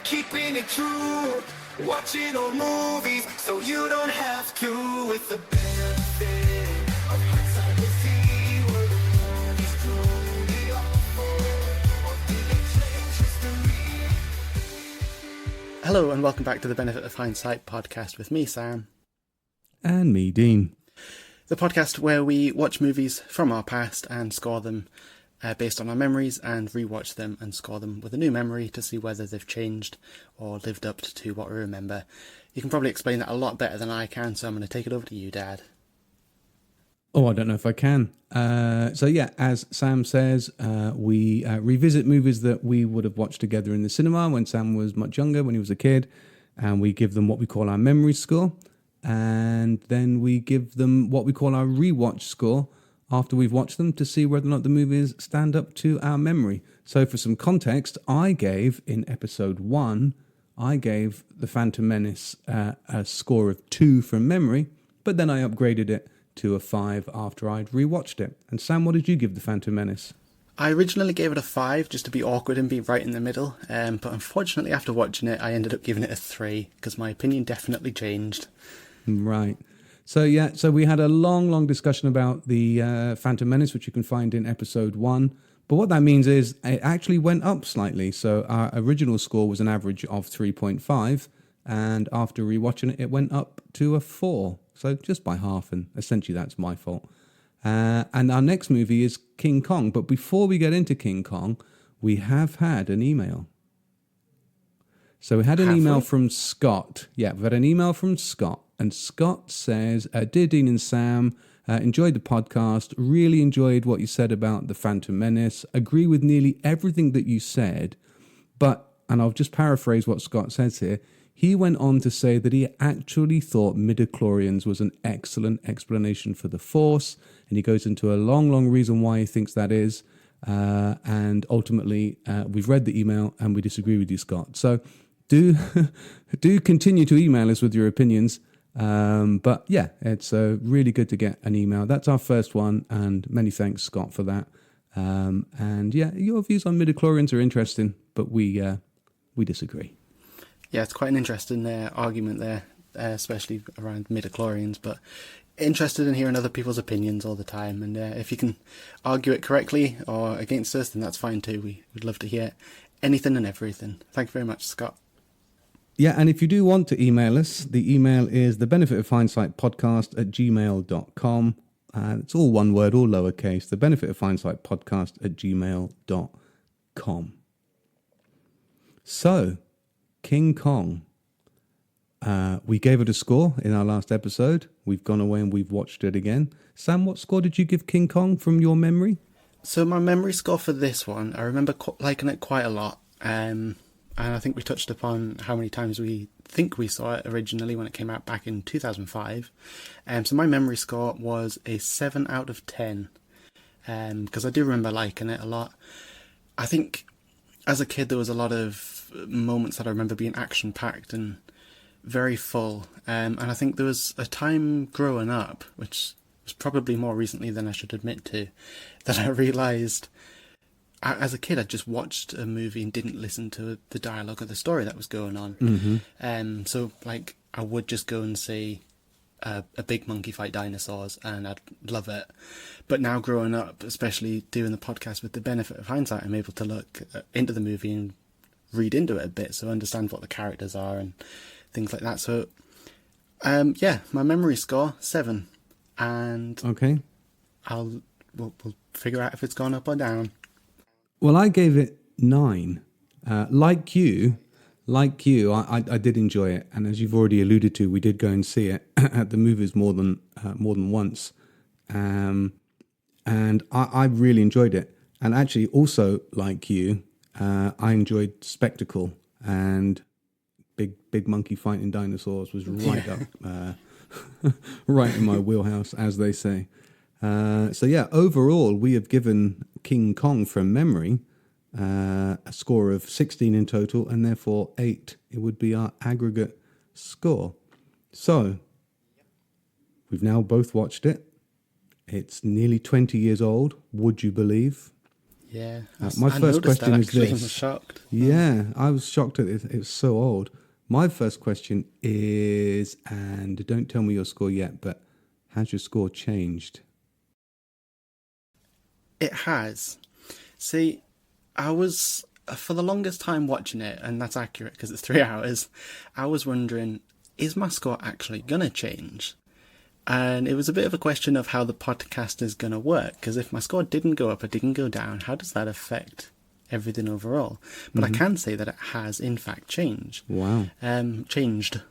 keeping it true. Watching old movies so you don't have to. With the benefit of hindsight, we see where the movies truly are. Or did they change history? Hello and welcome back to the Benefit of Hindsight podcast with me, Sam. And me, Dean. The podcast where we watch movies from our past and score them based on our memories, and rewatch them and score them with a new memory to see whether they've changed or lived up to what we remember. You can probably explain that a lot better than I can, so I'm going to take it over to you, Dad. Oh, I don't know if I can. As Sam says, we revisit movies that we would have watched together in the cinema when Sam was much younger, when he was a kid, and we give them what we call our memory score, and then we give them what we call our rewatch score after we've watched them to see whether or not the movies stand up to our memory. So for some context, I gave, in episode 1, I gave The Phantom Menace a score of 2 from memory, but then I upgraded it to a 5 after I'd rewatched it. And Sam, what did you give The Phantom Menace? I originally gave it a 5 just to be awkward and be right in the middle, but unfortunately after watching it I ended up giving it a 3 because my opinion definitely changed. Right. So we had a long discussion about the Phantom Menace, which you can find in episode 1. But what that means is it actually went up slightly. So our original score was an average of 3.5. And after rewatching it, it went up to a 4. So just by half. And essentially that's my fault. And our next movie is King Kong. But before we get into King Kong, we have had an email. So we had an email from Scott. Yeah, we had an email from Scott. And Scott says, Dear Dean and Sam, enjoyed the podcast, really enjoyed what you said about The Phantom Menace, agree with nearly everything that you said, but, and I'll just paraphrase what Scott says here, he went on to say that he actually thought midichlorians was an excellent explanation for the Force, and he goes into a long reason why he thinks that is, and ultimately we've read the email and we disagree with you, Scott. So do continue to email us with your opinions. But yeah, it's really good to get an email. That's our first one, and many thanks, Scott, for that. And yeah, your views on midichlorians are interesting, but we disagree. Yeah, it's quite an interesting argument there, especially around midichlorians, but interested in hearing other people's opinions all the time. And if you can argue it correctly or against us, then that's fine too. We'd love to hear anything and everything. Thank you very much, Scott. Yeah, and if you do want to email us, the email is thebenefitofhindsightpodcast@gmail.com. It's all one word, all lowercase, thebenefitofhindsightpodcast@gmail.com. So, King Kong. We gave it a score in our last episode. We've gone away and we've watched it again. Sam, what score did you give King Kong from your memory? So my memory score for this one, I remember liking it quite a lot. And I think we touched upon how many times we think we saw it originally when it came out back in 2005. So my memory score was a 7 out of 10. Because I do remember liking it a lot. I think as a kid there was a lot of moments that I remember being action-packed and very full. And I think there was a time growing up, which was probably more recently than I should admit to, that I realised as a kid, I just watched a movie and didn't listen to the dialogue or the story that was going on. Mm-hmm. So, like, I would just go and see a big monkey fight dinosaurs, and I'd love it. But now, growing up, especially doing the podcast with the benefit of hindsight, I'm able to look into the movie and read into it a bit, so understand what the characters are and things like that. So, yeah, my memory score 7, and okay, we'll figure out if it's gone up or down. Well, I gave it 9. Like you, I did enjoy it, and as you've already alluded to, we did go and see it at the movies more than once, and I really enjoyed it. And actually, also like you, I enjoyed spectacle, and big monkey fighting dinosaurs was right up, right in my wheelhouse, as they say. So yeah, overall, we have given King Kong from memory a score of 16 in total, and therefore 8. It would be our aggregate score. So we've now both watched it. It's nearly 20 years old, would you believe? Yeah. My I first noticed that question is actually. I this. was shocked. Yeah, I was shocked at it. It was so old. My first question is, and don't tell me your score yet, but has your score changed? It has. See, I was, for the longest time watching it, and that's accurate because it's 3 hours, I was wondering, is my score actually going to change? And it was a bit of a question of how the podcast is going to work, because if my score didn't go up or didn't go down, how does that affect everything overall? But I can say that it has, in fact, changed. Wow. Changed.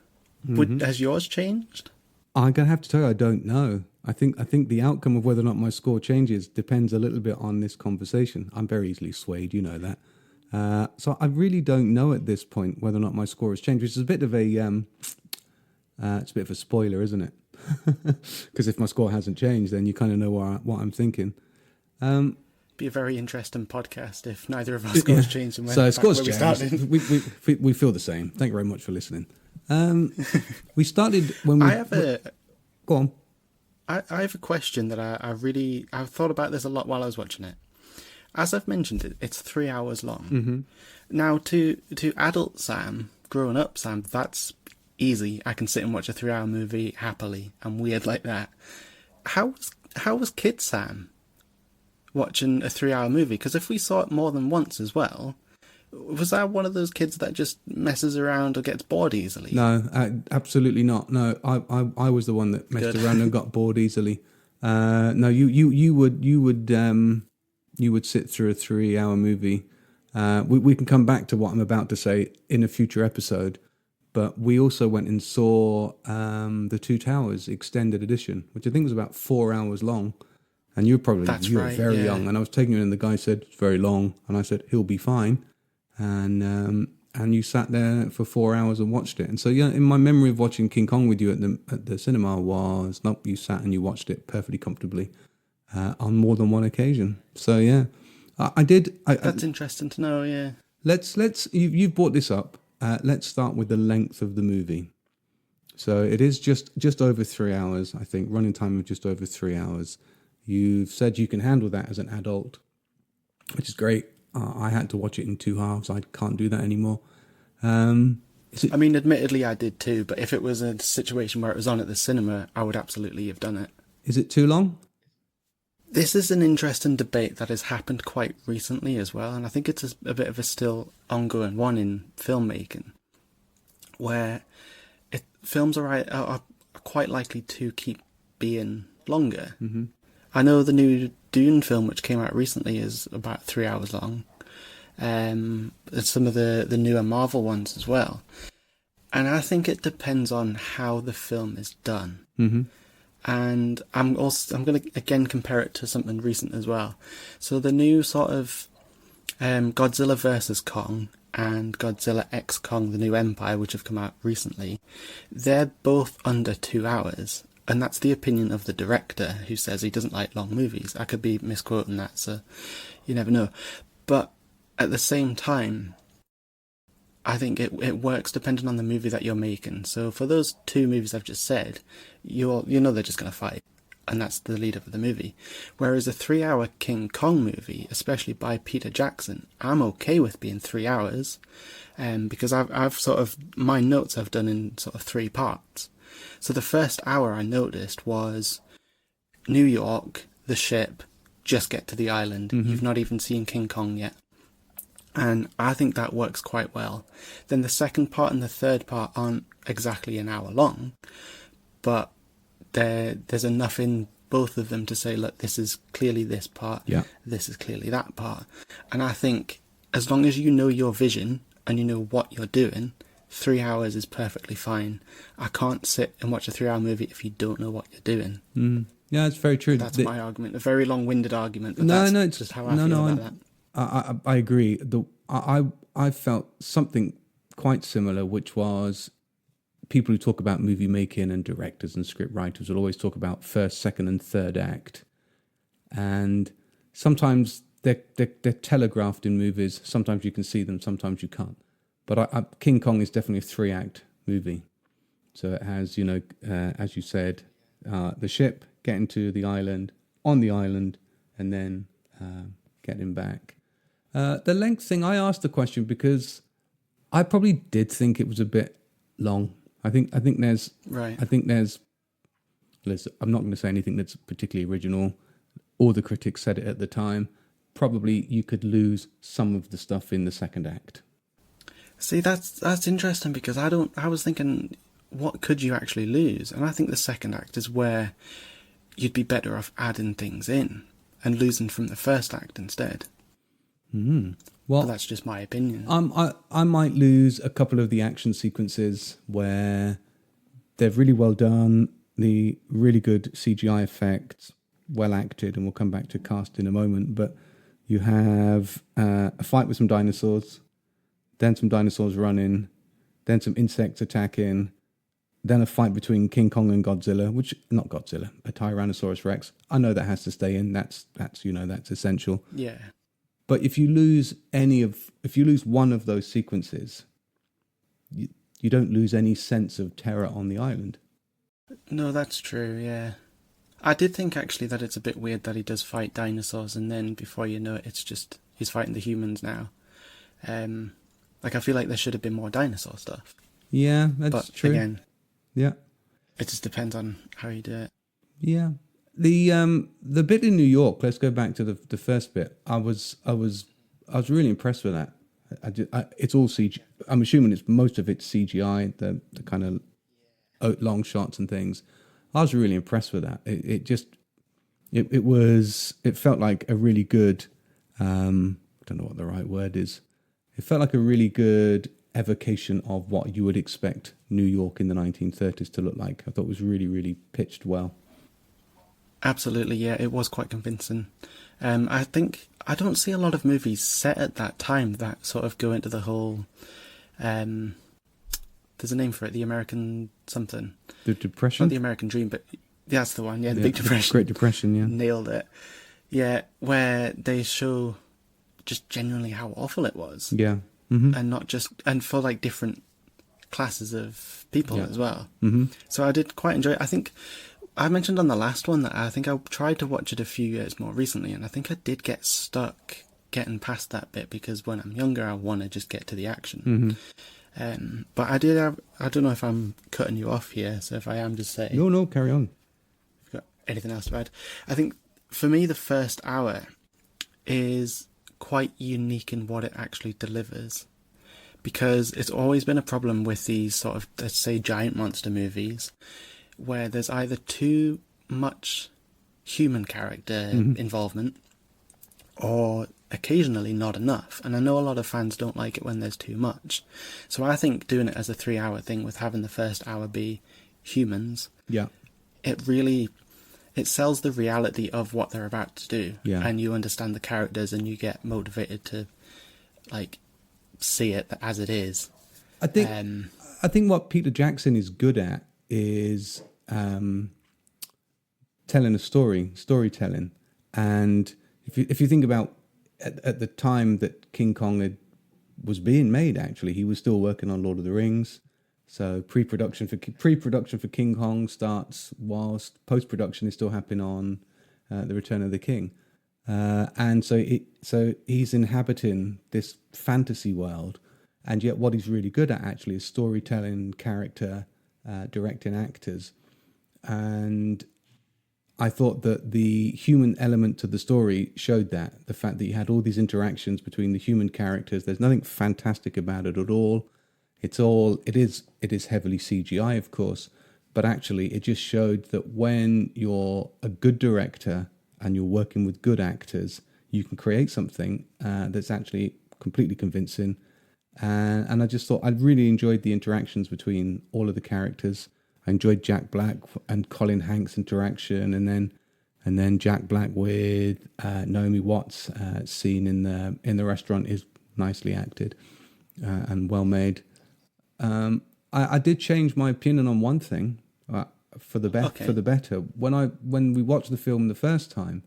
Has yours changed? I'm gonna have to tell you, I don't know. I think the outcome of whether or not my score changes depends a little bit on this conversation. I'm very easily swayed, you know that. So I really don't know at this point whether or not my score has changed, which is a bit of a it's a bit of a spoiler, isn't it? Because if my score hasn't changed, then you kind of know what I'm thinking. Be a very interesting podcast if neither of our scores changed and went So back scores where we changed. started. We feel the same. Thank you very much for listening. We started when we. Go on. I have a question that I've thought about this a lot while I was watching it. As I've mentioned, it's 3 hours long. Mm-hmm. Now, to adult Sam, growing up Sam, that's easy. I can sit and watch a 3 hour movie happily. I'm weird like that. How was kid Sam watching a 3 hour movie? Because if we saw it more than once as well, was that one of those kids that just messes around or gets bored easily? No, absolutely not. No, I was the one that messed around and got bored easily. No, you would sit through a 3 hour movie. We can come back to what I'm about to say in a future episode. But we also went and saw the Two Towers extended edition, which I think was about 4 hours long. And you were very young, and I was taking you in, and the guy said it's very long, and I said he'll be fine. And you sat there for 4 hours and watched it. And so, yeah, in my memory of watching King Kong with you at the cinema was, nope, you sat and you watched it perfectly comfortably on more than one occasion. So, yeah, I did. That's interesting to know, yeah. You've brought this up. Let's start with the length of the movie. So it is just over 3 hours, I think, running time of just over 3 hours. You've said you can handle that as an adult, which is great. I had to watch it in 2 halves. I can't do that anymore. I mean, admittedly, I did too, but if it was a situation where it was on at the cinema, I would absolutely have done it. Is it too long? This is an interesting debate that has happened quite recently as well, and I think it's a bit of a still ongoing one in filmmaking, where films are quite likely to keep being longer. Mm-hmm. I know the new Dune film, which came out recently, is about 3 hours long. And some of the newer Marvel ones as well. And I think it depends on how the film is done. Mm-hmm. And I'm going to again compare it to something recent as well. So the new sort of Godzilla vs. Kong and Godzilla X Kong, the New Empire, which have come out recently, they're both under 2 hours. And that's the opinion of the director, who says he doesn't like long movies. I could be misquoting that, so you never know. But at the same time, I think it works depending on the movie that you're making. So for those two movies I've just said, you know they're just going to fight. And that's the lead up of the movie. Whereas a 3 hour King Kong movie, especially by Peter Jackson, I'm okay with being 3 hours. Because I've sort of, my notes I've done in sort of 3 parts. So the first hour I noticed was New York, the ship, just get to the island. Mm-hmm. You've not even seen King Kong yet. And I think that works quite well. Then the second part and the third part aren't exactly an hour long, but there's enough in both of them to say, look, this is clearly this part, this is clearly that part. And I think as long as you know your vision and you know what you're doing, 3 hours is perfectly fine. I can't sit and watch a 3 hour movie if you don't know what you're doing. Mm. Yeah, it's very true. That's my argument. A very long-winded argument, but that's just how I feel about that. I agree. I felt something quite similar, which was people who talk about movie making and directors and script writers will always talk about first, second, and third act, and sometimes they're telegraphed in movies. Sometimes you can see them, sometimes you can't. But King Kong is definitely a 3-act movie. So it has, as you said, the ship getting to the island, on the island, and then get him back. The length thing, I asked the question because I probably did think it was a bit long. I think there's Right. listen, I'm not going to say anything that's particularly original. All the critics said it at the time. Probably you could lose some of the stuff in the second act. See, that's interesting because I was thinking, what could you actually lose? And I think the second act is where you'd be better off adding things in and losing from the first act instead. Well, But that's just my opinion. I might lose a couple of the action sequences where they're really well done, the really good CGI effects, well acted, and we'll come back to cast in a moment. But you have a fight with some dinosaurs, then some dinosaurs running, then some insects attacking, then a fight between King Kong and Godzilla, not Godzilla, a Tyrannosaurus Rex. I know that has to stay in. That's essential. Yeah. But if you lose one of those sequences, you don't lose any sense of terror on the island. No, that's true, yeah. I did think actually that it's a bit weird that he does fight dinosaurs and then before you know it, it's just he's fighting the humans now. I feel like there should have been more dinosaur stuff. Yeah, that's But true. again, Yeah. it just depends on how you do it. Yeah. The bit in New York, let's go back to the first bit. I was really impressed with that. It's all CGI. I'm assuming most of it's CGI, the kind of long shots and things. I was really impressed with that. It felt like a really good, I don't know what the right word is. It felt like a really good evocation of what you would expect New York in the 1930s to look like. I thought it was really, really pitched well. Absolutely, yeah, it was quite convincing. I think I don't see a lot of movies set at that time that sort of go into the whole. There's a name for it, the American something. The Depression? Not the American Dream, but that's the one. Yeah, the Big Depression. Great Depression, yeah. Nailed it. Yeah, where they show just genuinely how awful it was. Yeah. Mm-hmm. And not just, and for like different classes of people as well. Mm-hmm. So I did quite enjoy it. I think I mentioned on the last one that I think I tried to watch it a few years more recently, and I think I did get stuck getting past that bit because when I'm younger, I want to just get to the action. Mm-hmm. But I don't know if I'm cutting you off here, so if I am, just say. No, carry on. If you've got anything else to add. I think for me, the first hour is quite unique in what it actually delivers. Because it's always been a problem with these sort of, let's say, giant monster movies, where there's either too much human character involvement or occasionally not enough. And I know a lot of fans don't like it when there's too much. So I think doing it as a 3-hour thing with having the first hour be humans, it sells the reality of what they're about to do. Yeah. And you understand the characters and you get motivated to see it as it is. I think what Peter Jackson is good at is telling a storytelling. And if you think about at the time that King Kong was being made, actually, he was still working on Lord of the Rings. So pre-production for King Kong starts whilst post-production is still happening on The Return of the King. And so he's inhabiting this fantasy world, and yet what he's really good at actually is storytelling, character, directing actors. And I thought that the human element to the story showed that. The fact that you had all these interactions between the human characters, there's nothing fantastic about it at all. It is heavily CGI, of course, but actually it just showed that when you're a good director and you're working with good actors, you can create something that's actually completely convincing. And I just thought I really enjoyed the interactions between all of the characters. I enjoyed Jack Black and Colin Hanks' interaction, and then Jack Black with Naomi Watts' scene in the restaurant is nicely acted and well made. I did change my opinion on one thing. For the better. When we watched the film the first time,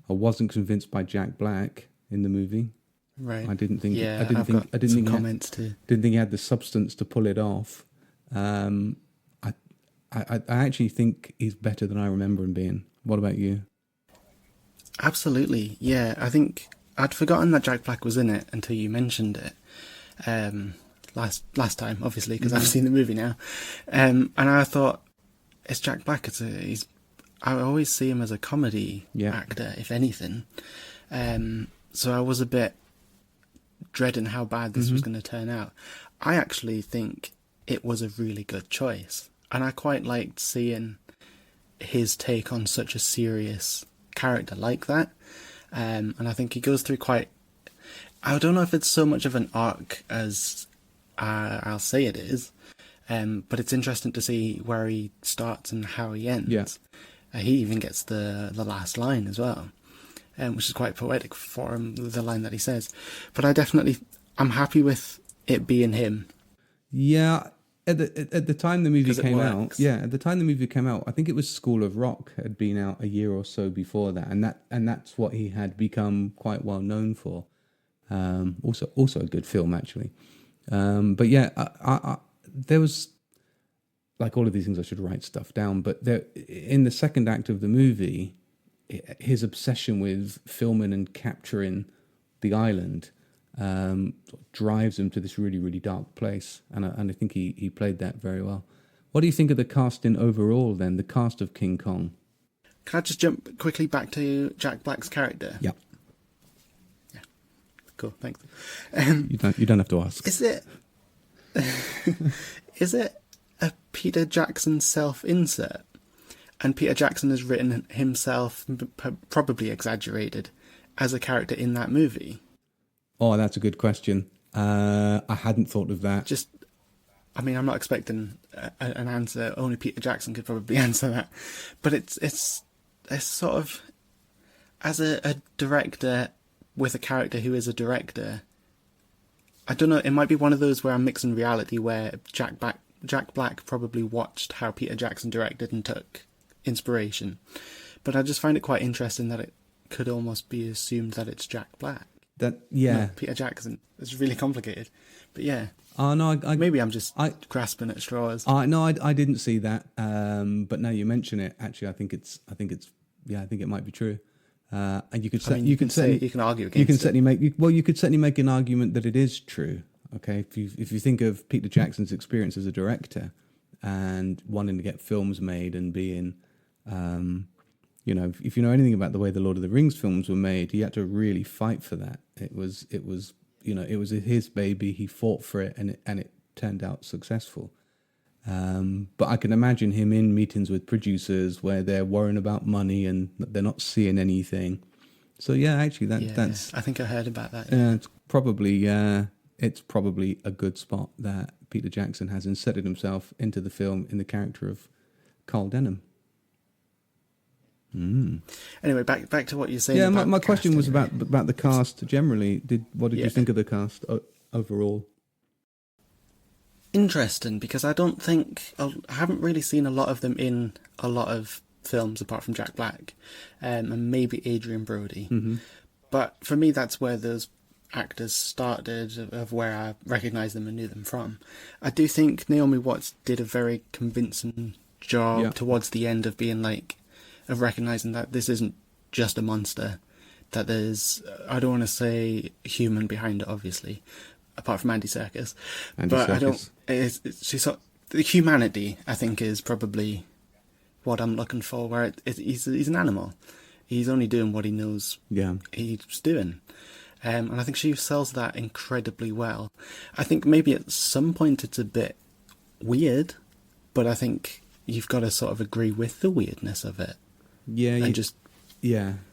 I wasn't convinced by Jack Black in the movie. Right. I didn't think. Yeah, I didn't think comments too. Didn't think he had the substance to pull it off. I actually think he's better than I remember him being. What about you? Absolutely. Yeah, I think I'd forgotten that Jack Black was in it until you mentioned it. Last time, obviously, because I've seen the movie now. And I thought, it's Jack Black. I always see him as a comedy actor, if anything. So I was a bit dreading how bad this was going to turn out. I actually think it was a really good choice. And I quite liked seeing his take on such a serious character like that. And I think he goes through quite... I don't know if it's so much of an arc as I'll say it is, but it's interesting to see where he starts and how he ends. Yeah. He even gets the last line as well, which is quite poetic for him, the line that he says. But I'm happy with it being him. Yeah, at the time the movie came out. works. Yeah, at the time the movie came out, I think it was School of Rock had been out a year or so before that, and that's what he had become quite well known for. Also a good film actually. But yeah, I there was, like all of these things, I should write stuff down. But there, in the second act of the movie, his obsession with filming and capturing the island drives him to this really, really dark place. And I think he played that very well. What do you think of the casting overall then, the cast of King Kong? Can I just jump quickly back to Jack Black's character? Yeah. Yeah. Cool, thanks. You don't have to ask. Is it a Peter Jackson self-insert? And Peter Jackson has written himself, probably exaggerated, as a character in that movie. Oh, that's a good question. I hadn't thought of that. I'm not expecting an answer. Only Peter Jackson could probably answer that. But it's sort of, as a director with a character who is a director, I don't know, it might be one of those where I'm mixing reality, where Jack Black probably watched how Peter Jackson directed and took inspiration. But I just find it quite interesting that it could almost be assumed that it's Jack Black. Not Peter Jackson. It's really complicated. But yeah. Oh no, maybe I'm just grasping at straws. No, I didn't see that. But now you mention it, actually, I think it might be true. And you could you can argue against it. You could certainly make an argument that it is true. Okay, if you think of Peter Jackson's experience as a director and wanting to get films made and being, if you know anything about the way the Lord of the Rings films were made, he had to really fight for that. It was his baby. He fought for it, and it turned out successful. But I can imagine him in meetings with producers where they're worrying about money and they're not seeing anything. So yeah, actually, that's. I think I heard about that. It's probably a good spot that Peter Jackson has inserted himself into the film in the character of Carl Denham. Anyway, back to what you're saying. Yeah, my question was about the cast generally. What did you think of the cast overall? Interesting, because I haven't really seen a lot of them in a lot of films apart from Jack Black, and maybe Adrian Brody. Mm-hmm. But for me, that's where those actors started, of where I recognised them and knew them from. I do think Naomi Watts did a very convincing job towards the end of being of recognising that this isn't just a monster, that there's, I don't want to say human behind it, obviously, apart from Andy Serkis. The humanity, I think, is probably what I'm looking for, where he's an animal. He's only doing what he knows he's doing. And I think she sells that incredibly well. I think maybe at some point it's a bit weird, but I think you've got to sort of agree with the weirdness of it. Yeah.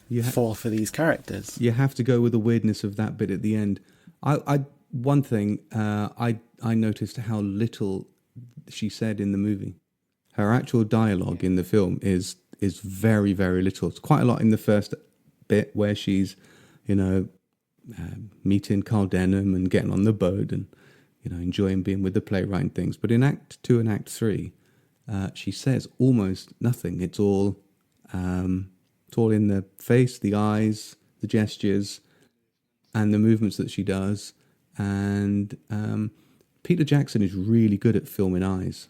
You fall for these characters. You have to go with the weirdness of that bit at the end. I noticed how little she said in the movie. Her actual dialogue in the film is very, very little. It's quite a lot in the first bit where she's, meeting Carl Denham and getting on the boat and, enjoying being with the playwright and things. But in Act 2 and Act 3, she says almost nothing. It's all in the face, the eyes, the gestures, and the movements that she does. And Peter Jackson is really good at filming eyes.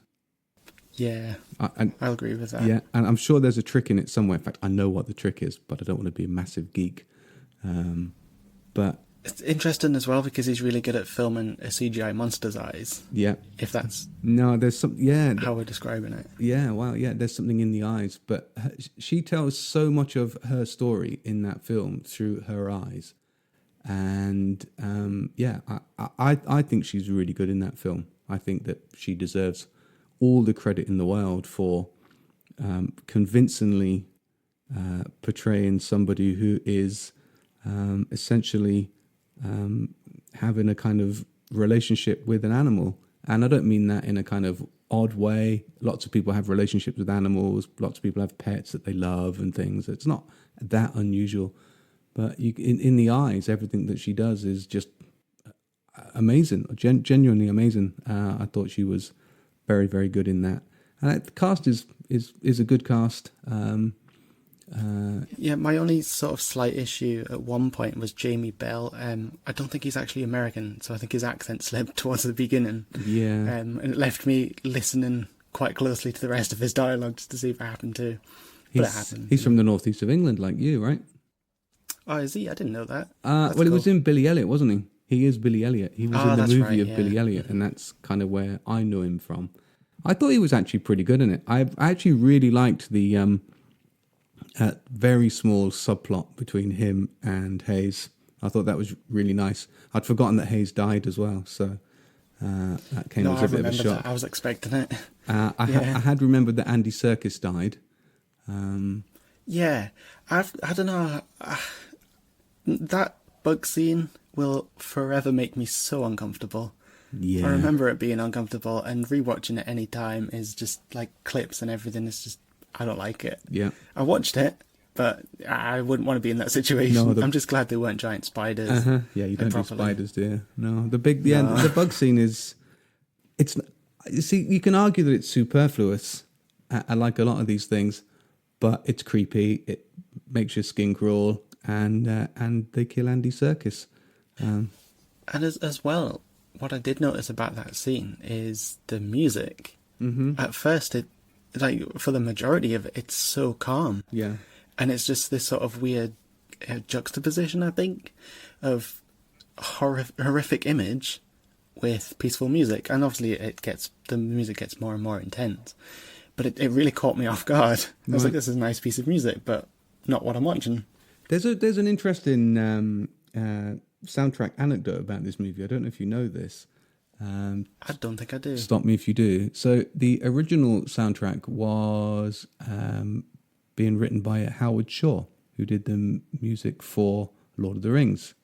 Yeah, I'll agree with that. Yeah, and I'm sure there's a trick in it somewhere. In fact, I know what the trick is, but I don't want to be a massive geek. But It's interesting as well because he's really good at filming a CGI monster's eyes, yeah, if that's no, there's some, yeah, how we're describing it. yeah, wow, yeah, there's something in the eyes. But she tells so much of her story in that film through her eyes. And yeah, I think she's really good in that film. I think that she deserves all the credit in the world for convincingly portraying somebody who is essentially having a kind of relationship with an animal. And I don't mean that in a kind of odd way. Lots of people have relationships with animals. Lots of people have pets that they love and things. It's not that unusual. But in the eyes, everything that she does is just amazing, genuinely amazing. I thought she was very, very good in that. And the cast is a good cast. Yeah, my only sort of slight issue at one point was Jamie Bell. I don't think he's actually American, so I think his accent slipped towards the beginning. Yeah. And it left me listening quite closely to the rest of his dialogue just to see if it happened too. But it happened. He's from the northeast of England, like you, right? Oh, is he? I didn't know that. Well, That's he was cool. in Billy Elliot, wasn't he? He is Billy Elliot. He was in the that's movie right, of yeah. Billy Elliot, and that's kind of where I know him from. I thought he was actually pretty good in it. I actually really liked the very small subplot between him and Hayes. I thought that was really nice. I'd forgotten that Hayes died as well, so that came No, as I a bit of a remember shock. that. I was expecting it. I had remembered that Andy Serkis died. Yeah, I don't know. That bug scene will forever make me so uncomfortable. Yeah. I remember it being uncomfortable, and rewatching it any time is just like clips and everything. It's just, I don't like it. Yeah. I watched it, but I wouldn't want to be in that situation. No, I'm just glad they weren't giant spiders. Yeah, you don't do properly. spiders, do you? No, the bug scene is, it's, you see, you can argue that it's superfluous. I like a lot of these things, but it's creepy. It makes your skin crawl, and they kill Andy Serkis. And as well, what I did notice about that scene is the music. Mm-hmm. At first, it, like, for the majority of it, it's so calm. Yeah. And it's just this sort of weird juxtaposition, I think, of horrific image with peaceful music. And obviously the music gets more and more intense. But it really caught me off guard. I was like, this is a nice piece of music, but not what I'm watching. There's an interesting soundtrack anecdote about this movie. I don't know if you know this. I don't think I do. Stop me if you do. So the original soundtrack was being written by Howard Shaw, who did the music for Lord of the Rings.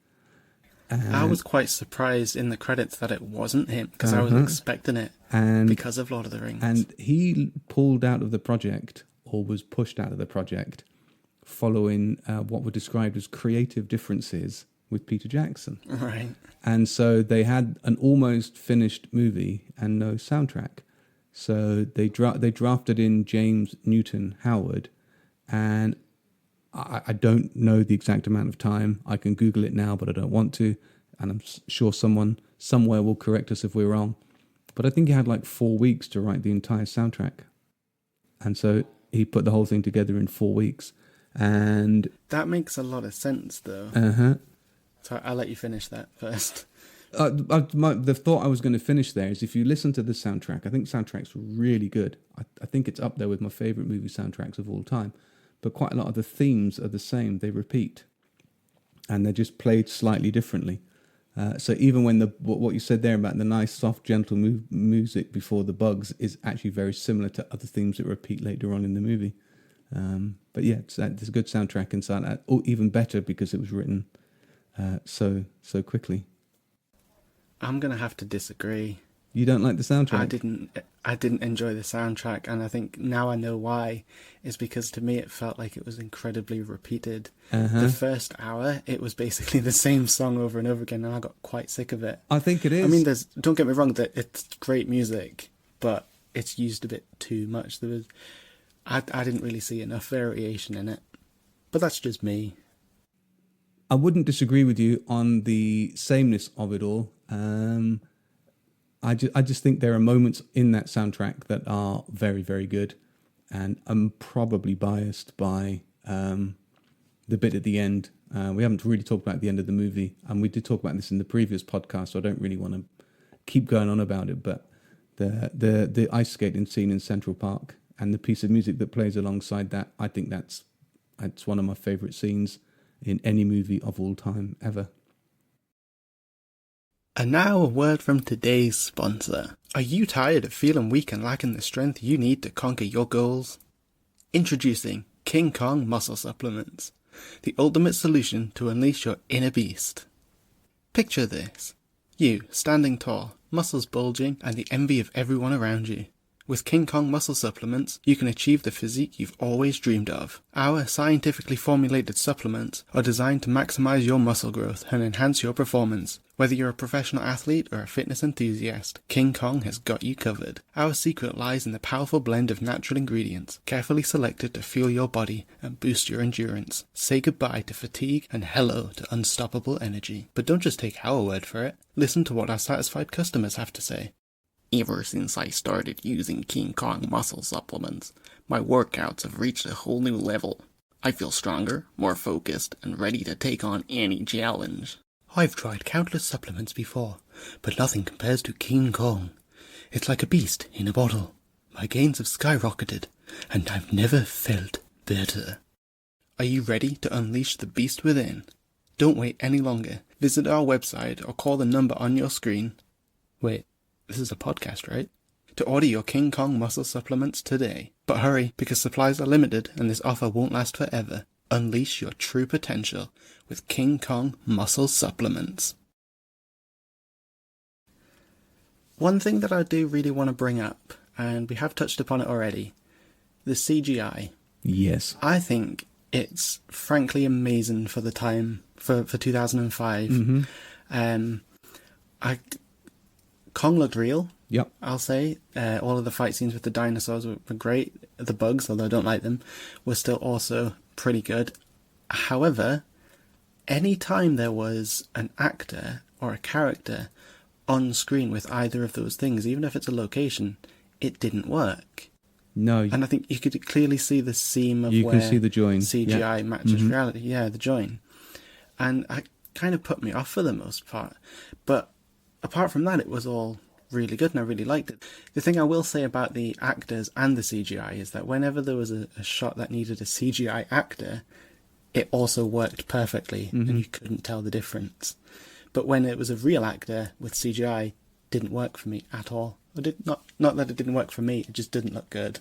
I was quite surprised in the credits that it wasn't him, because I was expecting it because of Lord of the Rings. And he pulled out of the project, or was pushed out of the project, following what were described as creative differences with Peter Jackson. Right. And so they had an almost finished movie and no soundtrack. So they drafted in James Newton Howard, and I don't know the exact amount of time. I can Google it now, but I don't want to. And I'm sure someone somewhere will correct us if we're wrong. But I think he had like 4 weeks to write the entire soundtrack. And so he put the whole thing together in 4 weeks. And That makes a lot of sense, though. So I'll let you finish that first. the thought I was going to finish there is, if you listen to the soundtrack, I think soundtrack's really good. I think it's up there with my favourite movie soundtracks of all time. But quite a lot of the themes are the same. They repeat. And they're just played slightly differently. So even when what you said there about the nice, soft, gentle music before the bugs is actually very similar to other themes that repeat later on in the movie. But yeah, there's a good soundtrack inside that. Or even better because it was written so quickly. I'm going to have to disagree. You don't like the soundtrack? I didn't enjoy the soundtrack, and I think now I know why. Is because to me it felt like it was incredibly repeated. The first hour, it was basically the same song over and over again, and I got quite sick of it. I think it is. I mean, don't get me wrong, that it's great music, but it's used a bit too much. I didn't really see enough variation in it, but that's just me. I wouldn't disagree with you on the sameness of it all. I just think there are moments in that soundtrack that are very, very good, and I'm probably biased by the bit at the end. We haven't really talked about the end of the movie, and we did talk about this in the previous podcast, so I don't really want to keep going on about it. But the ice skating scene in Central Park and the piece of music that plays alongside that, I think that's one of my favorite scenes in any movie of all time ever. And now a word from today's sponsor. Are you tired of feeling weak and lacking the strength you need to conquer your goals? Introducing King Kong Muscle Supplements, the ultimate solution to unleash your inner beast. Picture this. You, standing tall, muscles bulging, and the envy of everyone around you. With King Kong Muscle Supplements, you can achieve the physique you've always dreamed of. Our scientifically formulated supplements are designed to maximize your muscle growth and enhance your performance. Whether you're a professional athlete or a fitness enthusiast, King Kong has got you covered. Our secret lies in the powerful blend of natural ingredients, carefully selected to fuel your body and boost your endurance. Say goodbye to fatigue and hello to unstoppable energy. But don't just take our word for it. Listen to what our satisfied customers have to say. Ever since I started using King Kong muscle supplements, my workouts have reached a whole new level. I feel stronger, more focused, and ready to take on any challenge. I've tried countless supplements before, but nothing compares to King Kong. It's like a beast in a bottle. My gains have skyrocketed, and I've never felt better. Are you ready to unleash the beast within? Don't wait any longer. Visit our website or call the number on your screen. Wait. This is a podcast, right? To order your King Kong muscle supplements today. But hurry, because supplies are limited and this offer won't last forever. Unleash your true potential with King Kong muscle supplements. One thing that I do really want to bring up, and we have touched upon it already, the CGI. Yes. I think it's frankly amazing for the time, for 2005. Mm-hmm. Kong looked real. Yep. I'll say. All of the fight scenes with the dinosaurs were great. The bugs, although I don't like them, were still also pretty good. However, any time there was an actor or a character on screen with either of those things, even if it's a location, it didn't work. No. And I think you could clearly see the seam of you where can see the join. CGI matches reality. Yeah, the join. And it kind of put me off for the most part. But apart from that, it was all really good and I really liked it. The thing I will say about the actors and the CGI is that whenever there was a shot that needed a CGI actor, it also worked perfectly and you couldn't tell the difference. But when it was a real actor with CGI, it didn't work for me at all. Not that it didn't work for me, it just didn't look good.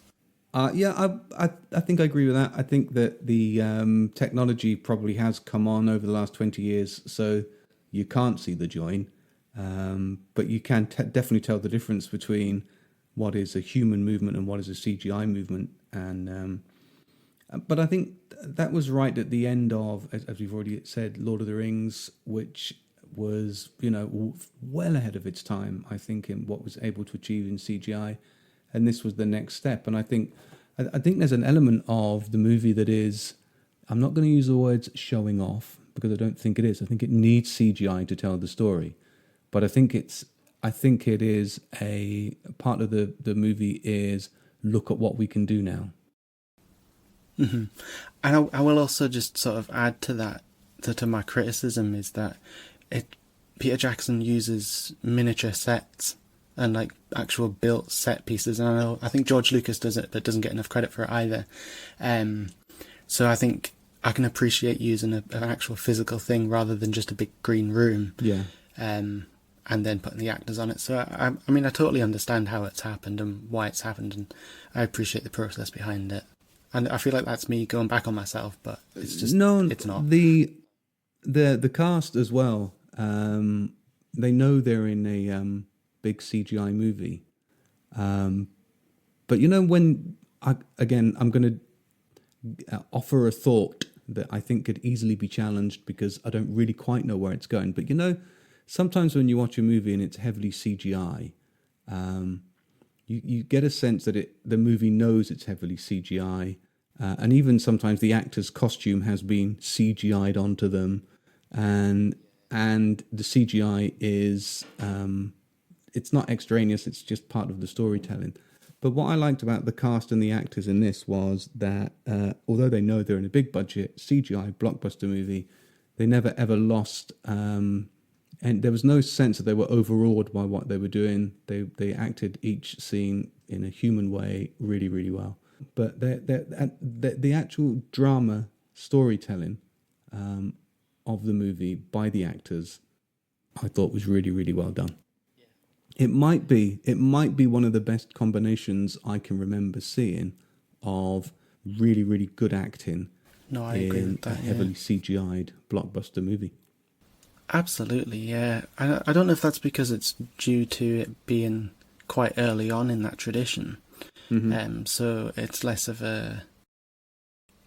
Yeah, I think I agree with that. I think that the technology probably has come on over the last 20 years, so you can't see the join. But you can definitely tell the difference between what is a human movement and what is a CGI movement. And but I think that was right at the end of, as we've already said, Lord of the Rings, which was, well ahead of its time, I think, in what was able to achieve in CGI. And this was the next step. And I think there's an element of the movie that is, I'm not going to use the words showing off, because I don't think it is. I think it needs CGI to tell the story. But I think it is a part of the movie is look at what we can do now. Mm-hmm. And I will also just sort of add to that, to my criticism, is that Peter Jackson uses miniature sets and like actual built set pieces. And I think George Lucas does it, but doesn't get enough credit for it either. So I think I can appreciate using an actual physical thing rather than just a big green room. Yeah. And then putting the actors on it. So, I mean, I totally understand how it's happened and why it's happened, and I appreciate the process behind it. And I feel like that's me going back on myself, but it's just, it's not. The cast as well, they know they're in a big CGI movie. But, when, I'm going to offer a thought that I think could easily be challenged because I don't really quite know where it's going. But, sometimes when you watch a movie and it's heavily CGI, you get a sense that the movie knows it's heavily CGI, and even sometimes the actor's costume has been CGI'd onto them, and the CGI is it's not extraneous; it's just part of the storytelling. But what I liked about the cast and the actors in this was that although they know they're in a big budget CGI blockbuster movie, they never ever lost, and there was no sense that they were overawed by what they were doing. They acted each scene in a human way really, really well. But the actual drama storytelling of the movie by the actors, I thought was really, really well done. It might be one of the best combinations I can remember seeing of really, really good acting I agree with that, a heavily CGI'd blockbuster movie. Absolutely, yeah. I don't know if that's because it's due to it being quite early on in that tradition. Mm-hmm. So it's less of a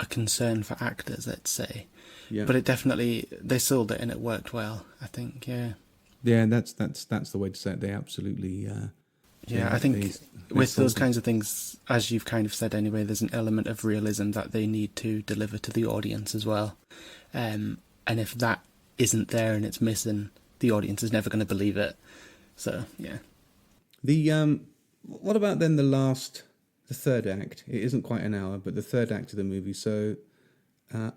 concern for actors, let's say. Yeah. But it definitely, they sold it and it worked well, I think, yeah. Yeah, that's the way to say it. They absolutely. I think they with those sold it. kinds of things, as you've kind of said anyway, there's an element of realism that they need to deliver to the audience as well. And if that isn't there and it's missing, the audience is never going to believe it. So, yeah. What about then the third act? It isn't quite an hour, but the third act of the movie. So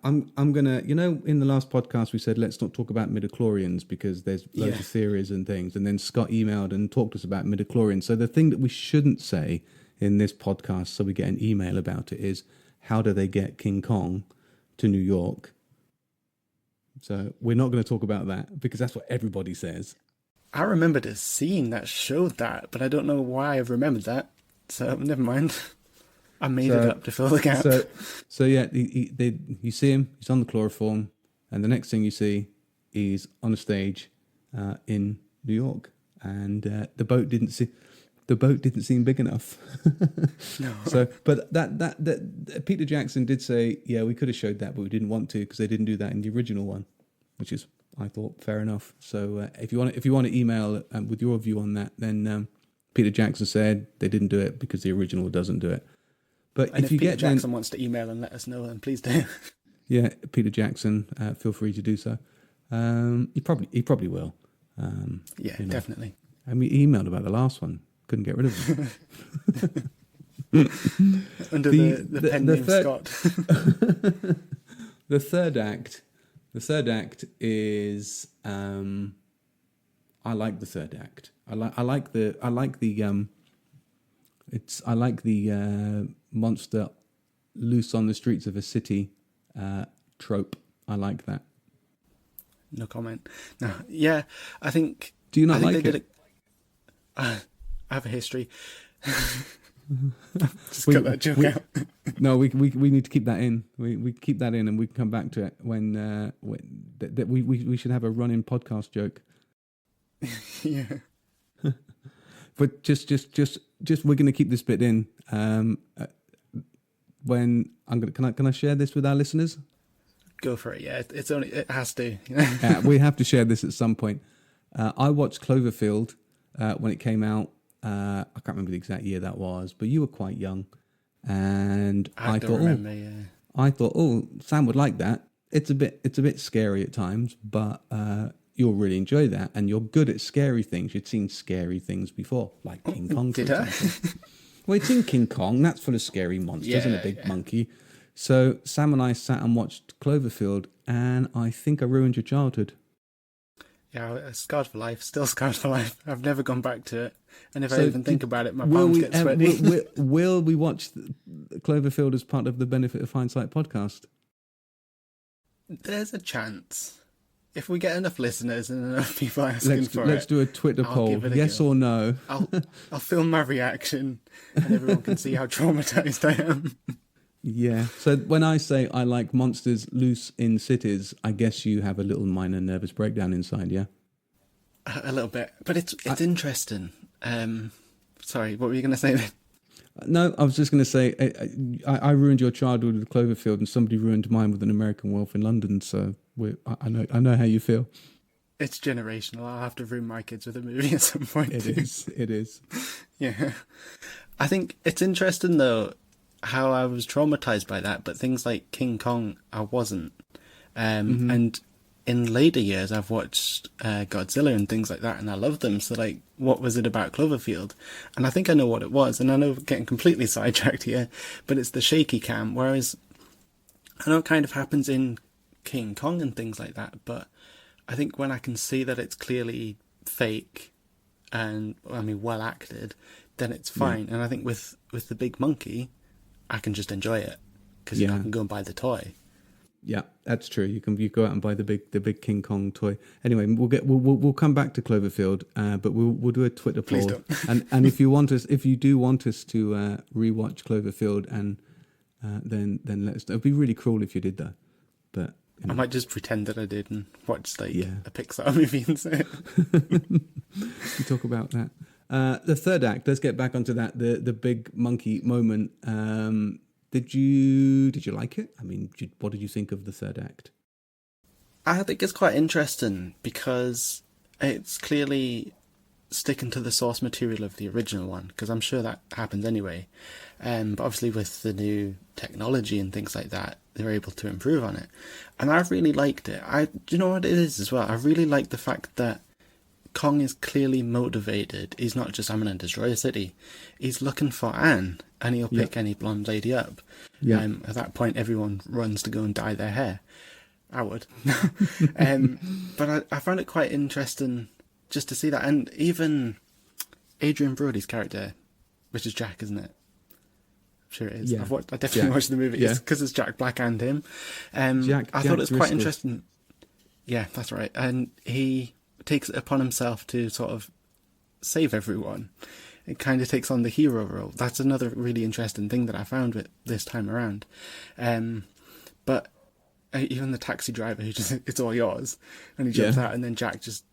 I'm gonna, in the last podcast we said let's not talk about midichlorians because there's loads of theories and things, and then Scott emailed and talked to us about midichlorians. So the thing that we shouldn't say in this podcast, so we get an email about it, is how do they get King Kong to New York? So we're not going to talk about that because that's what everybody says. I remembered a scene that showed that, but I don't know why I remembered that. So never mind. I made it up to fill the gap. So yeah, you see him. He's on the chloroform, and the next thing you see, he's on a stage in New York, and the boat didn't seem big enough. No. So, but that Peter Jackson did say, yeah, we could have showed that, but we didn't want to because they didn't do that in the original one, which is, I thought, fair enough. So if you want to email with your view on that, then Peter Jackson said they didn't do it because the original doesn't do it. But and if you Peter get Jackson wants to email and let us know, then please do. Yeah, Peter Jackson, feel free to do so. He probably will. Definitely. And we emailed about the last one. Couldn't get rid of him. Under the pen name Scott. The third act is I like the third act. I like the monster loose on the streets of a city trope. I like that. No comment. No, yeah, I think. Do you not I think like they it? did I have a history. Just cut that joke out. No, we need to keep that in. We keep that in, and we can come back to it when we should have a running podcast joke. Yeah. But just we're going to keep this bit in. When can I share this with our listeners? Go for it. Yeah, it has to. We have to share this at some point. I watched Cloverfield when it came out. I can't remember the exact year that was, but you were quite young, and I thought, oh, Sam would like that. It's a bit scary at times, but you'll really enjoy that, and you're good at scary things. You'd seen scary things before, like King Kong. Did I? Well, it's in King Kong. That's full of scary monsters and a big monkey. So Sam and I sat and watched Cloverfield, and I think I ruined your childhood. Yeah, scarred for life. Still scarred for life. I've never gone back to it, and if I even think about it, my palms get sweaty. Will we watch Cloverfield as part of the Benefit of Hindsight podcast? There's a chance. If we get enough listeners and enough people asking for it, let's do a Twitter poll. Yes or no? I'll film my reaction, and everyone can see how traumatized I am. Yeah. So when I say I like monsters loose in cities, I guess you have a little minor nervous breakdown inside, yeah? A little bit, but it's interesting. Sorry, what were you going to say then? No, I was just going to say I ruined your childhood with Cloverfield, and somebody ruined mine with An American Wolf in London. So I know how you feel. It's generational. I'll have to ruin my kids with a movie at some point. It is. Yeah, I think it's interesting though how I was traumatized by that, but things like King Kong, I wasn't. And in later years, I've watched Godzilla and things like that, and I love them. So, like, what was it about Cloverfield? And I think I know what it was. And I know we're getting completely sidetracked here, but it's the shaky cam. Whereas I know it kind of happens in King Kong and things like that, but I think when I can see that it's clearly fake and, I mean, well acted, then it's fine. And I think with the big monkey, I can just enjoy it because I can go and buy the toy. Yeah, that's true. You go out and buy the big King Kong toy. Anyway, we'll come back to Cloverfield, but we'll do a Twitter poll. Please don't. and if you do want us to rewatch Cloverfield, and then let us know. It'd be really cruel if you did that, but I might just pretend that I did and watch a Pixar movie instead. We talk about that. The third act. Let's get back onto that. The big monkey moment. Did you like it? I mean, what did you think of the third act? I think it's quite interesting because it's clearly sticking to the source material of the original one, because I'm sure that happens anyway. But obviously with the new technology and things like that, they're able to improve on it. And I've really liked it. Do you know what it is as well? I really like the fact that Kong is clearly motivated. He's not just, I'm going to destroy a city. He's looking for Anne, and he'll pick any blonde lady up. Yeah. At that point, everyone runs to go and dye their hair. I would. But I found it quite interesting just to see that. And even Adrian Brody's character, which is Jack, isn't it? I'm sure it is. Yeah. I definitely watched the movie because it's Jack Black and him. I thought it was quite interesting. Yeah, that's right. And he takes it upon himself to sort of save everyone. It kind of takes on the hero role. That's another really interesting thing that I found with this time around. But even the taxi driver who just, it's all yours, and he jumps out, and then Jack just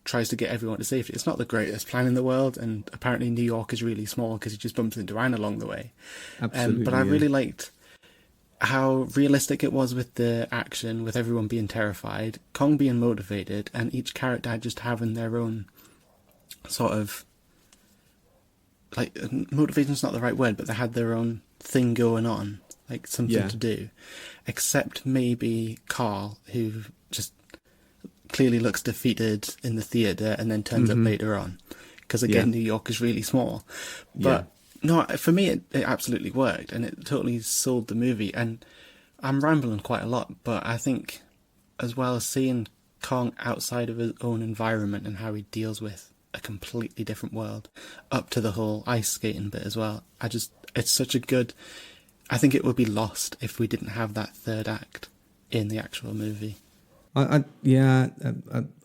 tries to get everyone to safety. It's not the greatest plan in the world, and apparently New York is really small because he just bumps into Anne along the way. Absolutely. But I really liked how realistic it was with the action, with everyone being terrified, Kong being motivated, and each character just having their own sort of, like, motivation's not the right word, but they had their own thing going on, like something to do, except maybe Carl, who just clearly looks defeated in the theatre and then turns up later on, because again New York is really small. But no, for me it absolutely worked, and it totally sold the movie. And I'm rambling quite a lot, but I think as well as seeing Kong outside of his own environment and how he deals with a completely different world, up to the whole ice skating bit as well, it's such a good, I think it would be lost if we didn't have that third act in the actual movie. I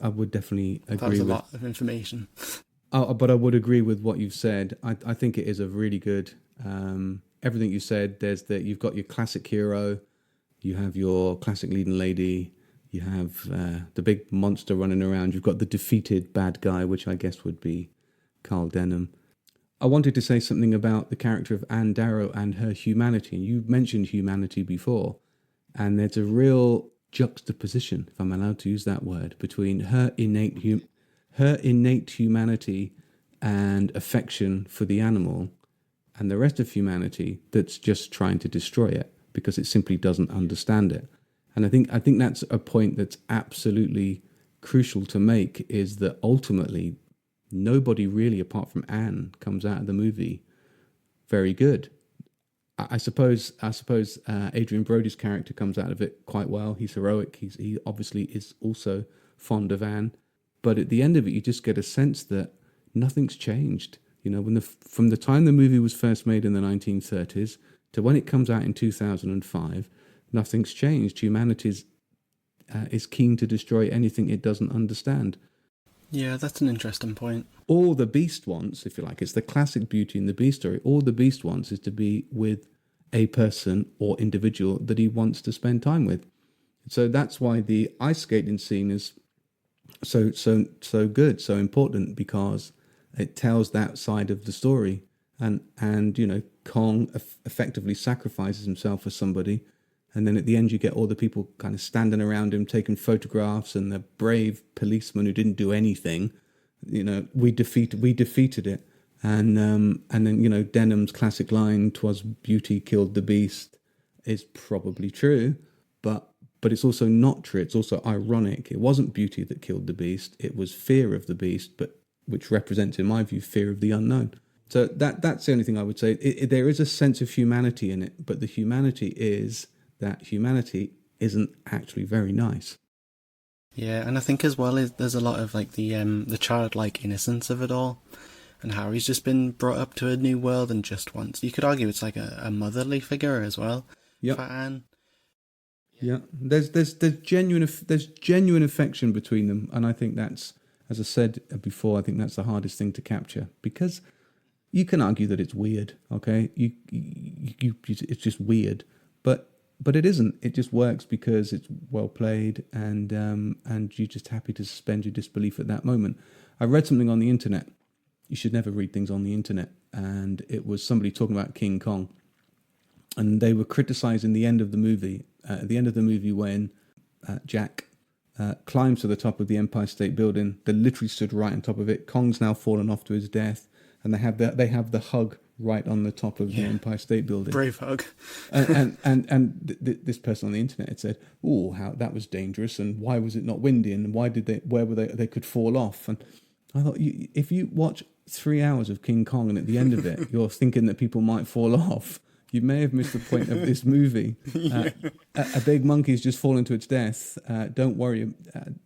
would definitely agree. That was a lot of information. But I would agree with what you've said. I think it is a really good, everything you said. You've got your classic hero, you have your classic leading lady, you have the big monster running around, you've got the defeated bad guy, which I guess would be Carl Denham. I wanted to say something about the character of Anne Darrow and her humanity. You mentioned humanity before, and there's a real juxtaposition, if I'm allowed to use that word, between her innate humanity and affection for the animal, and the rest of humanity that's just trying to destroy it because it simply doesn't understand it. And I think that's a point that's absolutely crucial to make, is that ultimately nobody really, apart from Anne, comes out of the movie very good. I suppose Adrian Brody's character comes out of it quite well. He's heroic. He obviously is also fond of Anne. But at the end of it, you just get a sense that nothing's changed. You know, from the time the movie was first made in the 1930s to when it comes out in 2005, nothing's changed. Humanity is keen to destroy anything it doesn't understand. Yeah, that's an interesting point. All the Beast wants, if you like, it's the classic Beauty and the Beast story. All the Beast wants is to be with a person or individual that he wants to spend time with. So that's why the ice skating scene is so good, so important, because it tells that side of the story. And you know, Kong effectively sacrifices himself for somebody. And then at the end, you get all the people kind of standing around him, taking photographs, and the brave policeman who didn't do anything. You know, we defeated it. And then, you know, Denham's classic line, "'Twas beauty killed the beast," is probably true. But but it's also not true. It's also ironic. It wasn't beauty that killed the beast. It was fear of the beast, but which represents, in my view, fear of the unknown. So that's the only thing I would say. There is a sense of humanity in it, but the humanity is that humanity isn't actually very nice. Yeah, and I think as well there's a lot of like the childlike innocence of it all, and how he's just been brought up to a new world and just wants. You could argue it's like a motherly figure as well. Yep. For Anne. Yeah, there's genuine affection between them, and I think that's, as I said before, I think that's the hardest thing to capture, because you can argue that it's weird. Okay, you it's just weird, but it isn't. It just works because it's well played, and you're just happy to suspend your disbelief at that moment. I read something on the internet. You should never read things on the internet, and it was somebody talking about King Kong, and they were criticizing the end of the movie. At the end of the movie, when Jack climbs to the top of the Empire State Building, they literally stood right on top of it. Kong's now fallen off to his death, and they have the hug right on the top of the Empire State Building. Brave hug. This person on the internet had said, "Oh, how that was dangerous, and why was it not windy, and where were they could fall off?" And I thought, if you watch 3 hours of King Kong and at the end of it you're thinking that people might fall off, you may have missed the point of this movie. A big monkey's just fallen to its death. Don't worry,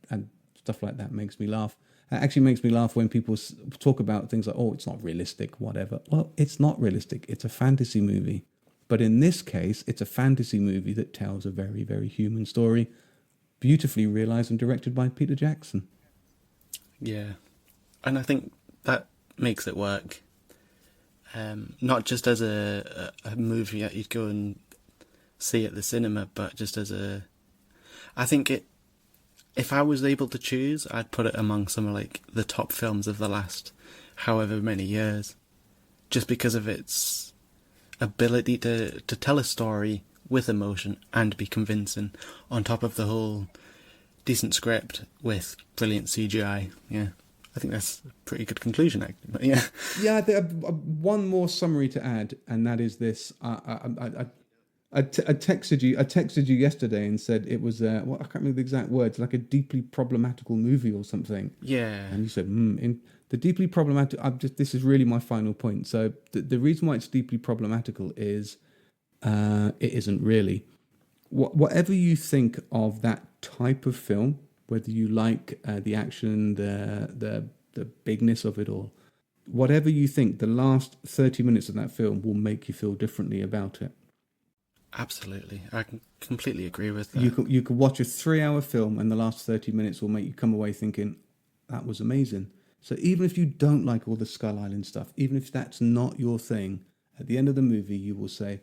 and stuff like that makes me laugh. It actually makes me laugh when people talk about things like, "Oh, it's not realistic," whatever. Well, it's not realistic. It's a fantasy movie. But in this case, it's a fantasy movie that tells a very, very human story, beautifully realised and directed by Peter Jackson. Yeah. And I think that makes it work. Not just as a movie that you'd go and see at the cinema, but just as I think if I was able to choose, I'd put it among some of like the top films of the last however many years, just because of its ability to tell a story with emotion and be convincing, on top of the whole decent script with brilliant CGI. Yeah. I think that's a pretty good conclusion, actually. But yeah. Yeah, I think one more summary to add, and that is this. I texted you yesterday and said it was I can't remember the exact words, like a deeply problematical movie or something. Yeah. And you said, in the deeply problematic. This is really my final point. So the reason why it's deeply problematical is it isn't really. Whatever you think of that type of film, whether you like the action, the bigness of it all, whatever you think, the last 30 minutes of that film will make you feel differently about it. Absolutely. I can completely agree with that. You could watch a 3-hour film and the last 30 minutes will make you come away thinking, that was amazing. So even if you don't like all the Skull Island stuff, even if that's not your thing, at the end of the movie you will say,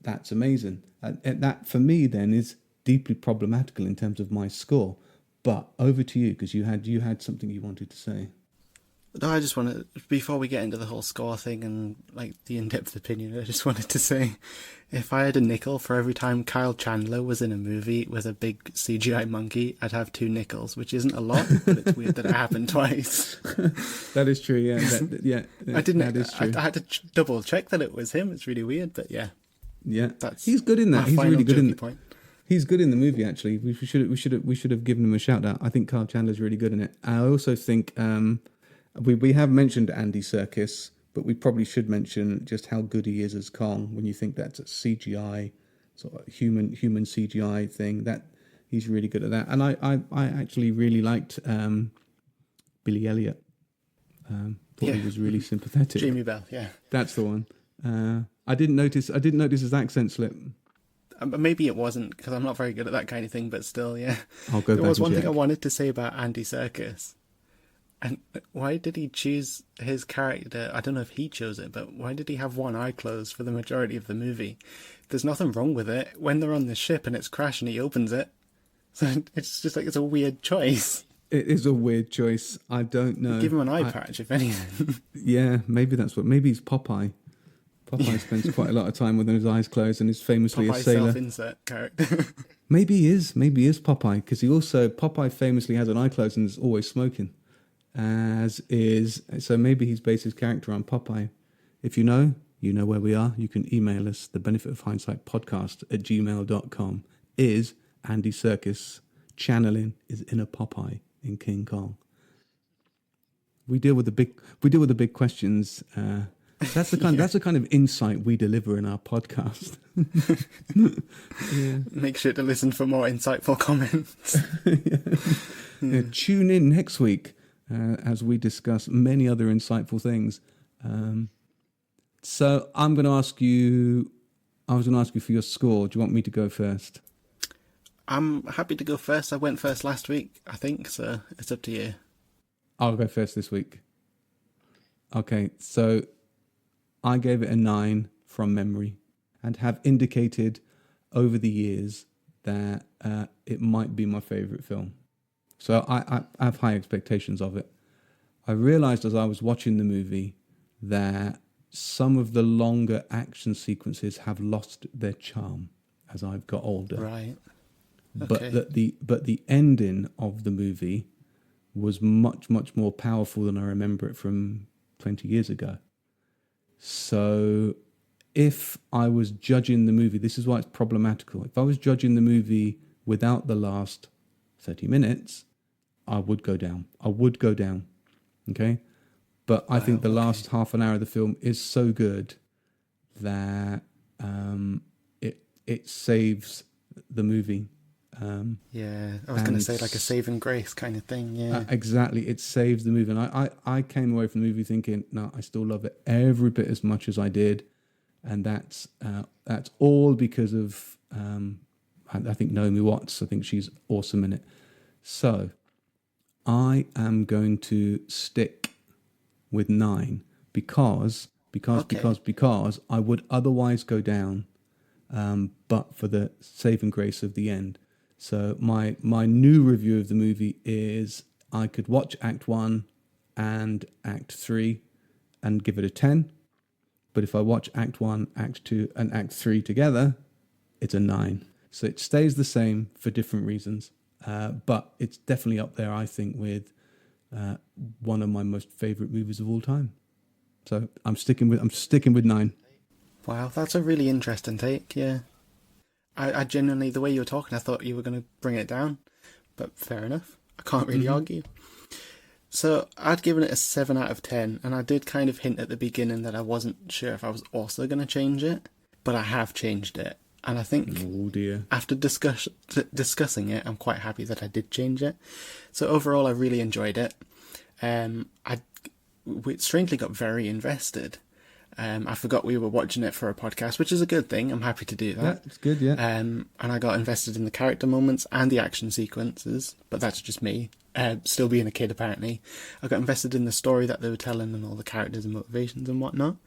that's amazing. And that, for me, then, is deeply problematical in terms of my score. But over to you, because you had something you wanted to say. No, I just want to, before we get into the whole score thing and like the in-depth opinion, I just wanted to say, if I had a nickel for every time Kyle Chandler was in a movie with a big CGI monkey, I'd have 2 nickels, which isn't a lot, but it's weird that it happened twice. That is true, yeah. That is true. I had to double check that it was him. It's really weird, but yeah. Yeah, he's good in that. He's really good in point. He's good in the movie, actually. We should have given him a shout out. I think Kyle Chandler's really good in it. I also think we have mentioned Andy Serkis, but we probably should mention just how good he is as Kong. When you think that's a CGI, sort of human CGI thing, that he's really good at that. And I actually really liked Billy Elliot. Thought he was really sympathetic. Jamie Bell, yeah, that's the one. I didn't notice his accent slip. Maybe it wasn't, because I'm not very good at that kind of thing, but still, yeah. I'll go back. There was one thing I wanted to say about Andy Serkis. And why did he choose his character? I don't know if he chose it, but why did he have one eye closed for the majority of the movie? There's nothing wrong with it. When they're on the ship and it's crashing, he opens it. So it's just like, it's a weird choice. It is a weird choice. I don't know. Give him an eye patch, if anything. Yeah, maybe he's Popeye. Popeye spends quite a lot of time with his eyes closed and is famously Popeye's a sailor. Self-insert character. Maybe he is Popeye, because Popeye famously has an eye closed and is always smoking. So maybe he's based his character on Popeye. If you know where we are. You can email us, the Benefit of Hindsight podcast @gmail.com. Andy Serkis channeling his inner Popeye in King Kong. We deal with the big questions. That's the kind of insight we deliver in our podcast. Yeah. Make sure to listen for more insightful comments. Yeah, tune in next week as we discuss many other insightful things. So I was going to ask you for your score. Do you want me to go first? I'm happy to go first. I went first last week, I think, so it's up to you. I'll go first this week. Okay, so I gave it a 9 from memory and have indicated over the years that it might be my favourite film. So I have high expectations of it. I realised as I was watching the movie that some of the longer action sequences have lost their charm as I've got older. Right. Okay. But the ending of the movie was much, much more powerful than I remember it from 20 years ago. So if I was judging the movie, this is why it's problematical. If I was judging the movie without the last 30 minutes, I would go down. Okay? But I think the last half an hour of the film is so good that it saves the movie. Yeah, I was going to say like a saving grace kind of thing. Yeah, exactly. It saves the movie, and I came away from the movie thinking, no, I still love it every bit as much as I did, and that's all because of I think Naomi Watts. I think she's awesome in it. So I am going to stick with 9 because I would otherwise go down, but for the saving grace of the end. So my new review of the movie is I could watch Act 1 and Act 3 and give it a 10. But if I watch Act 1, Act 2 and Act 3 together, it's a 9. So it stays the same for different reasons. But it's definitely up there, I think, with one of my most favourite movies of all time. So I'm sticking with 9. Wow, that's a really interesting take, yeah. I genuinely, the way you were talking, I thought you were going to bring it down, but fair enough. I can't really argue. So I'd given it a 7 out of 10, and I did kind of hint at the beginning that I wasn't sure if I was also going to change it, but I have changed it. And I think after discussing it, I'm quite happy that I did change it. So overall, I really enjoyed it. We strangely got very invested. I forgot we were watching it for a podcast, which is a good thing. I'm happy to do that. Yeah, it's good, yeah. And I got invested in the character moments and the action sequences, but that's just me, still being a kid apparently. I got invested in the story that they were telling and all the characters and motivations and whatnot.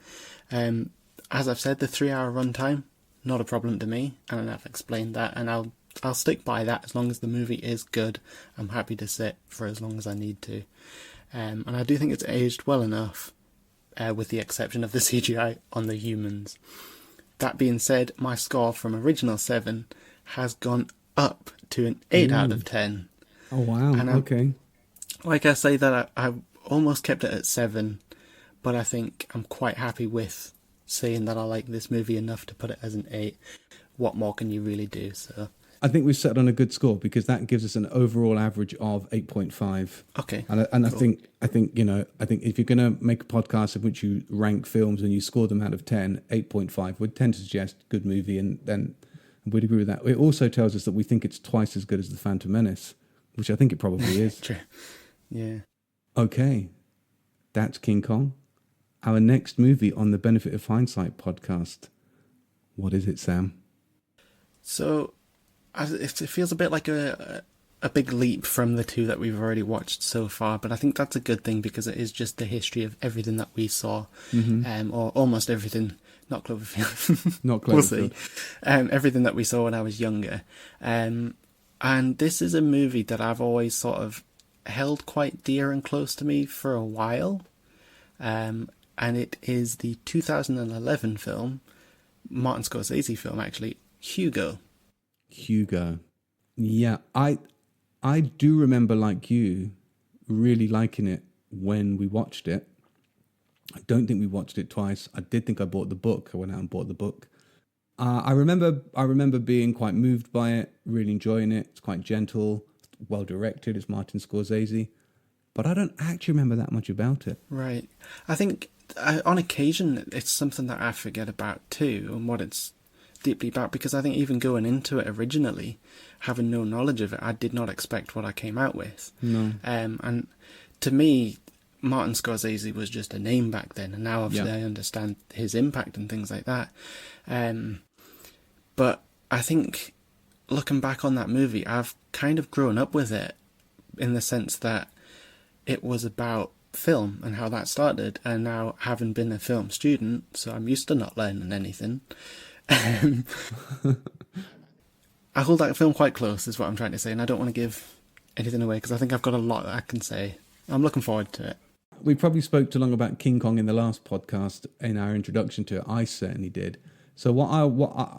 As I've said, the 3-hour runtime, not a problem to me, and I've explained that, and I'll stick by that as long as the movie is good. I'm happy to sit for as long as I need to. And I do think it's aged well enough, with the exception of the CGI on the humans. That being said, my score from original 7 has gone up to an 8 out of 10. Oh, wow. And okay. Like I say that I almost kept it at 7, but I think I'm quite happy with saying that I like this movie enough to put it as an 8. What more can you really do? So I think we've settled on a good score because that gives us an overall average of 8.5. Okay. And cool. I think if you're going to make a podcast in which you rank films and you score them out of 10, 8.5 would tend to suggest good movie, and then we'd agree with that. It also tells us that we think it's twice as good as The Phantom Menace, which I think it probably is. True. Yeah. Okay. That's King Kong. Our next movie on the Benefit of Hindsight podcast. What is it, Sam? So it feels a bit like a big leap from the two that we've already watched so far, but I think that's a good thing because it is just the history of everything that we saw, or almost everything. Not Cloverfield. Not Cloverfield. We'll see. Everything that we saw when I was younger. And this is a movie that I've always sort of held quite dear and close to me for a while. And it is the 2011 film, Martin Scorsese film actually, Hugo. Yeah, I do remember, like you, really liking it when we watched it. I don't think we watched it twice. I did think I bought the book. I went out and bought the book. I remember being quite moved by it, really enjoying it. It's quite gentle, well directed. It's Martin Scorsese, but I don't actually remember that much about it. Right. I think on occasion it's something that I forget about too, and what it's deeply about, because I think even going into it originally, having no knowledge of it, I did not expect what I came out with. No. And to me, Martin Scorsese was just a name back then, and now obviously I understand his impact and things like that. But I think looking back on that movie, I've kind of grown up with it in the sense that it was about film and how that started, and now having been a film student, so I'm used to not learning anything. I hold that film quite close, is what I'm trying to say, and I don't want to give anything away because I think I've got a lot that I can say. I'm looking forward to it. We probably spoke too long about King Kong in the last podcast in our introduction to it. I certainly did. So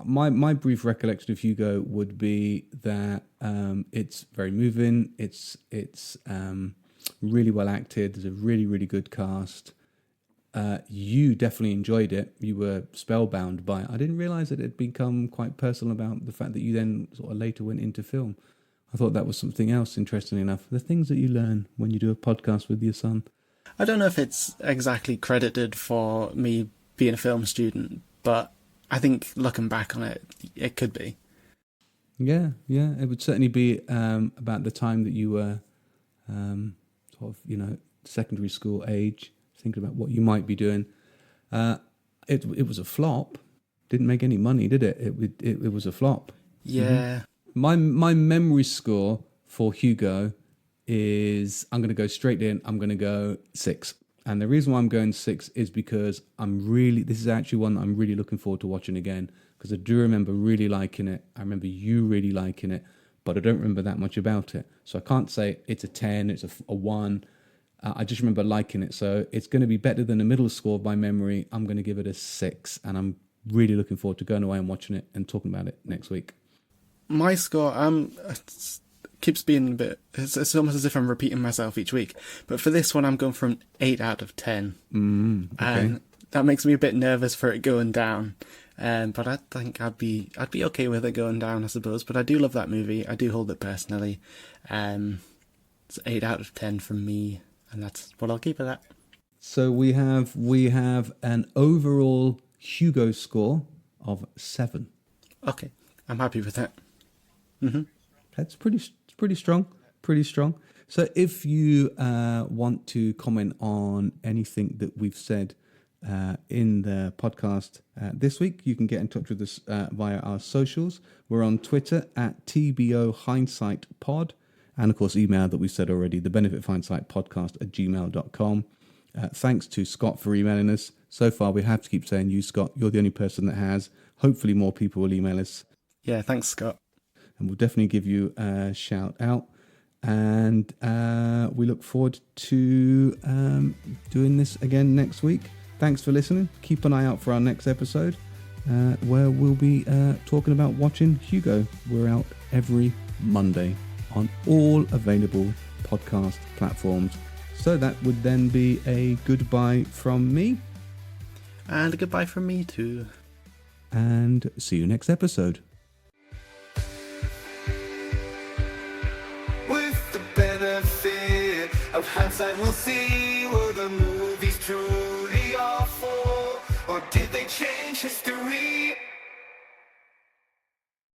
my brief recollection of Hugo would be that it's very moving. It's really well acted. There's a really, really good cast. You definitely enjoyed it. You were spellbound by it. I didn't realise that it had become quite personal about the fact that you then sort of later went into film. I thought that was something else, interestingly enough. The things that you learn when you do a podcast with your son. I don't know if it's exactly credited for me being a film student, but I think looking back on it, it could be. Yeah. It would certainly be about the time that you were sort of, secondary school age, thinking about what you might be doing. It was a flop. Didn't make any money, did it? It was a flop. Yeah. My memory score for Hugo is, I'm going to go straight in, I'm going to go 6. And the reason why I'm going 6 is because this is actually one that I'm really looking forward to watching again, because I do remember really liking it. I remember you really liking it, but I don't remember that much about it. So I can't say it's a 10, it's a 1. I just remember liking it. So it's going to be better than the middle score by memory. I'm going to give it a 6, and I'm really looking forward to going away and watching it and talking about it next week. My score keeps being a bit... It's almost as if I'm repeating myself each week. But for this one, I'm going for an 8 out of 10. Okay. And that makes me a bit nervous for it going down. But I think I'd be okay with it going down, I suppose. But I do love that movie. I do hold it personally. It's 8 out of 10 from me, and that's what I'll keep it at. So we have an overall Hugo score of 7. Okay, I'm happy with that. Mm-hmm. That's pretty strong. Pretty strong. So if you want to comment on anything that we've said in the podcast this week, you can get in touch with us via our socials. We're on Twitter at TBO Hindsight Pod. And of course, email that we said already, the Benefit of Hindsight podcast @gmail.com. Thanks to Scott for emailing us. So far, we have to keep saying you, Scott. You're the only person that has. Hopefully more people will email us. Yeah, thanks, Scott. And we'll definitely give you a shout out. And we look forward to doing this again next week. Thanks for listening. Keep an eye out for our next episode where we'll be talking about watching Hugo. We're out every Monday on all available podcast platforms. So that would then be a goodbye from me. And a goodbye from me too. And see you next episode. With the benefit of hindsight, we'll see what the movies truly are for. Or did they change history?